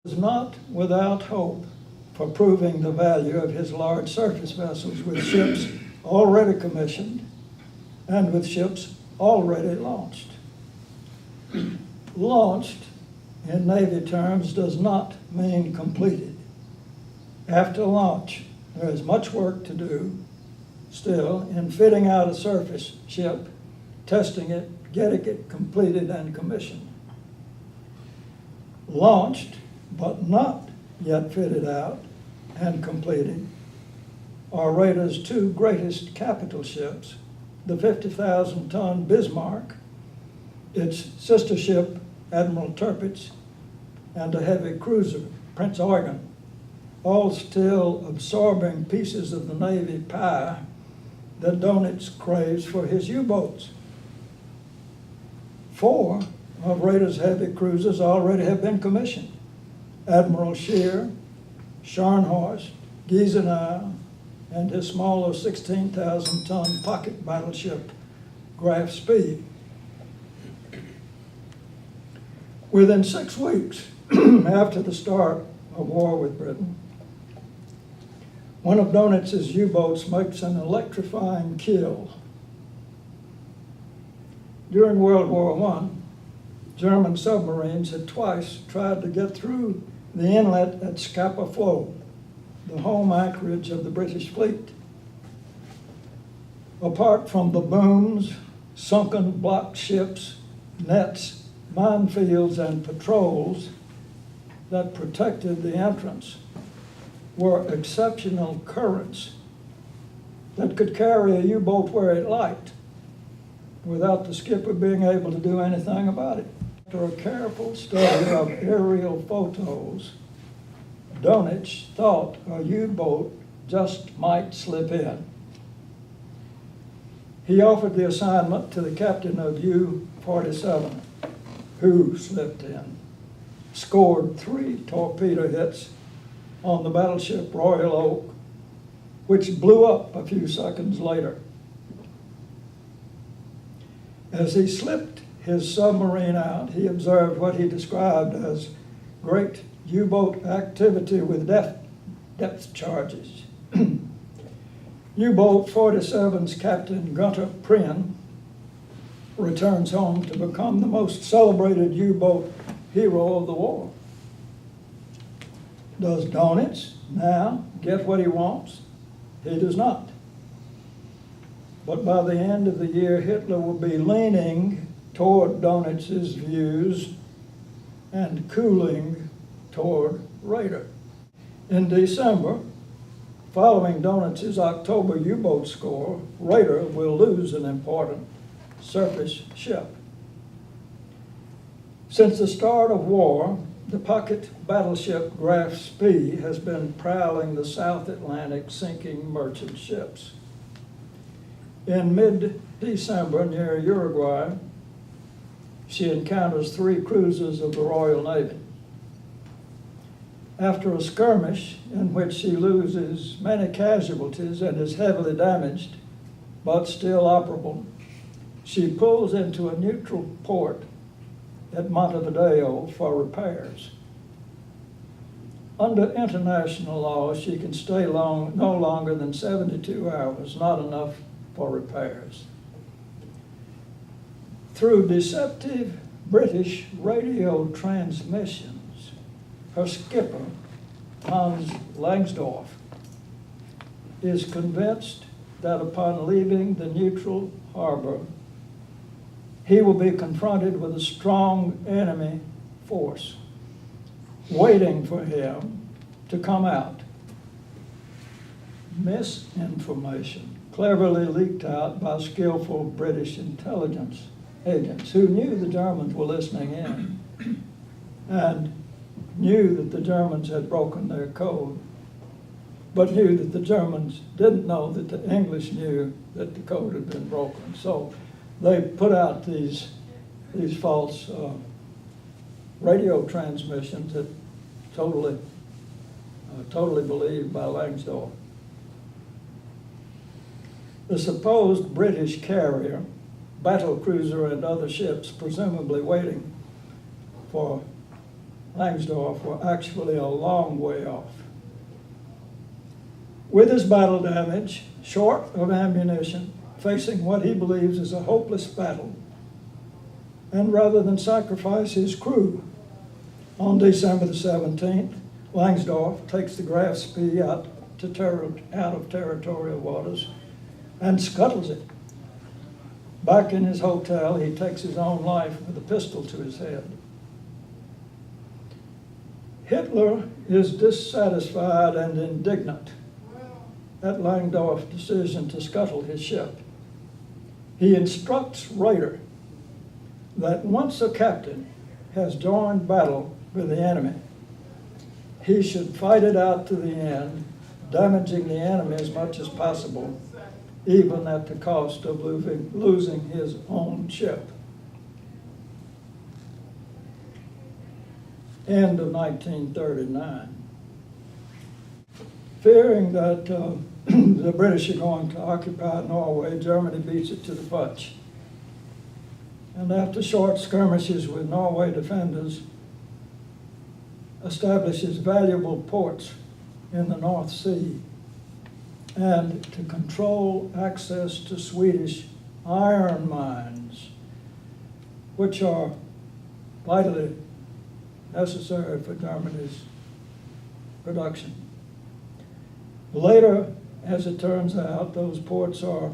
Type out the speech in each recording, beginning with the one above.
Was not without hope for proving the value of his large surface vessels with ships already commissioned and with ships already launched. Launched, in Navy terms, does not mean completed. After launch, there is much work to do still in fitting out a surface ship, testing it, getting it completed and commissioned. Launched, but not yet fitted out and completed, are Radar's two greatest capital ships, the 50,000-ton Bismarck, its sister ship, Admiral Tirpitz, and a heavy cruiser, Prince Eugen, all still absorbing pieces of the Navy pie that Dönitz craves for his U-boats. 4 of Radar's heavy cruisers already have been commissioned: Admiral Scheer, Scharnhorst, Gneisenau, and his smaller 16,000-ton pocket battleship, Graf Spee. Within 6 weeks after the start of war with Britain, one of Dönitz's U-boats makes an electrifying kill. During World War I, German submarines had twice tried to get through the inlet at Scapa Flow, the home anchorage of the British fleet. Apart from the booms, sunken blocked ships, nets, minefields, and patrols that protected the entrance, were exceptional currents that could carry a U-boat where it liked without the skipper being able to do anything about it. After a careful study of aerial photos, Dönitz thought a U-boat just might slip in. He offered the assignment to the captain of U-47, who slipped in, scored 3 torpedo hits on the battleship Royal Oak, which blew up a few seconds later. As he slipped his submarine out, he observed what he described as great U-boat activity with depth charges. U-boat 47's Captain Gunter Prien returns home to become the most celebrated U-boat hero of the war. Does Dönitz now get what he wants? He does not. But by the end of the year, Hitler will be leaning toward Dönitz's views and cooling toward Rader. In December, following Dönitz's October U-boat score, Rader will lose an important surface ship. Since the start of war, the pocket battleship Graf Spee has been prowling the South Atlantic, sinking merchant ships. In mid-December, near Uruguay, she encounters 3 cruisers of the Royal Navy. After a skirmish in which she loses many casualties and is heavily damaged, but still operable, she pulls into a neutral port at Montevideo for repairs. Under international law, she can stay no longer than 72 hours, not enough for repairs. Through deceptive British radio transmissions, her skipper, Hans Langsdorff, is convinced that upon leaving the neutral harbor, he will be confronted with a strong enemy force waiting for him to come out. Misinformation cleverly leaked out by skillful British intelligence agents who knew the Germans were listening in and knew that the Germans had broken their code, but knew that the Germans didn't know that the English knew that the code had been broken. So they put out these false radio transmissions that totally believed by Langsdorff. The supposed British carrier, battle cruiser, and other ships presumably waiting for Langsdorff were actually a long way off. With his battle damage, short of ammunition, facing what he believes is a hopeless battle, and rather than sacrifice his crew, on December the 17th, Langsdorff takes the Graf Spee out of territorial waters and scuttles it. Back in his hotel, he takes his own life with a pistol to his head. Hitler is dissatisfied and indignant at Langsdorff's decision to scuttle his ship. He instructs Raeder that once a captain has joined battle with the enemy, he should fight it out to the end, damaging the enemy as much as possible, even at the cost of losing his own ship. End of 1939. Fearing that the British are going to occupy Norway, Germany beats it to the punch. And after short skirmishes with Norway defenders, establishes valuable ports in the North Sea and to control access to Swedish iron mines, which are vitally necessary for Germany's production. Later, as it turns out, those ports are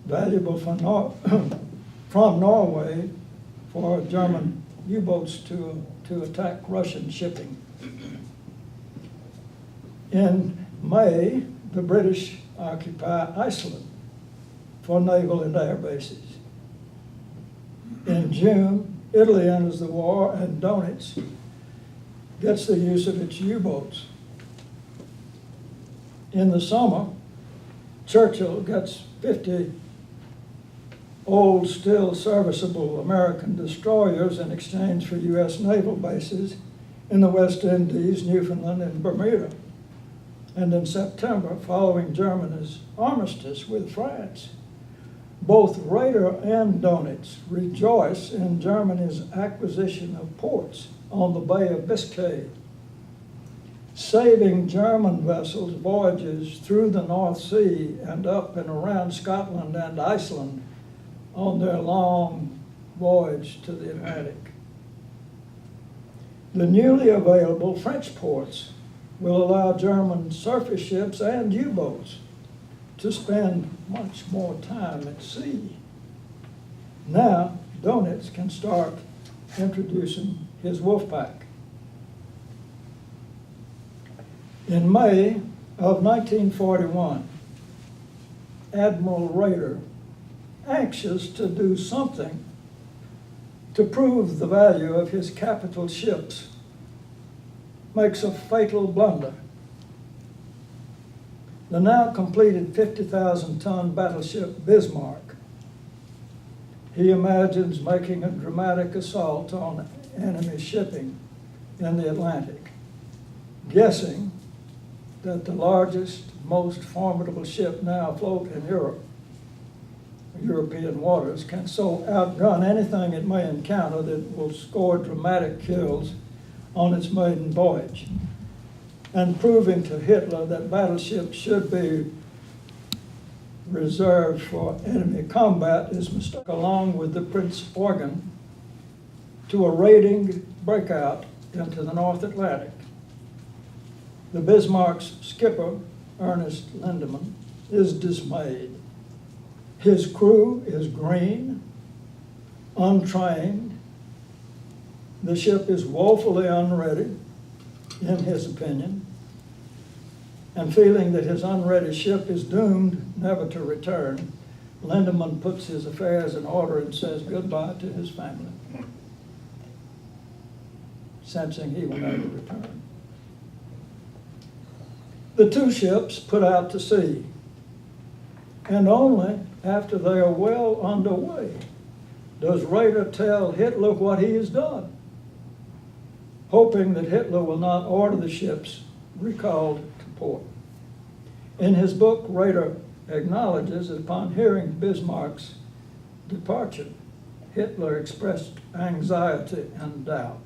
valuable from Norway for German U-boats to attack Russian shipping. In May, the British occupy Iceland for naval and air bases. In June, Italy enters the war and Donitz gets the use of its U-boats. In the summer, Churchill gets 50 old, still serviceable American destroyers in exchange for U.S. naval bases in the West Indies, Newfoundland, and Bermuda. And in September, following Germany's armistice with France, both Raeder and Donitz rejoice in Germany's acquisition of ports on the Bay of Biscay, saving German vessels voyages through the North Sea and up and around Scotland and Iceland on their long voyage to the Atlantic. The newly available French ports will allow German surface ships and U-boats to spend much more time at sea. Now, Donitz can start introducing his wolf pack. In May of 1941, Admiral Raeder, anxious to do something to prove the value of his capital ships, makes a fatal blunder. The now completed 50,000-ton battleship Bismarck, he imagines making a dramatic assault on enemy shipping in the Atlantic, guessing that the largest, most formidable ship now afloat in European waters, can so outgun anything it may encounter that will score dramatic kills on its maiden voyage, and proving to Hitler that battleships should be reserved for enemy combat is mistaken, along with the Prince Eugen, to a raiding breakout into the North Atlantic. The Bismarck's skipper, Ernest Lindemann, is dismayed. His crew is green, untrained. The ship is woefully unready, in his opinion, and feeling that his unready ship is doomed never to return, Lindemann puts his affairs in order and says goodbye to his family, sensing he will never return. The two ships put out to sea, and only after they are well underway does Raeder tell Hitler what he has done, hoping that Hitler will not order the ships recalled to port. In his book, Raeder acknowledges that upon hearing Bismarck's departure, Hitler expressed anxiety and doubt.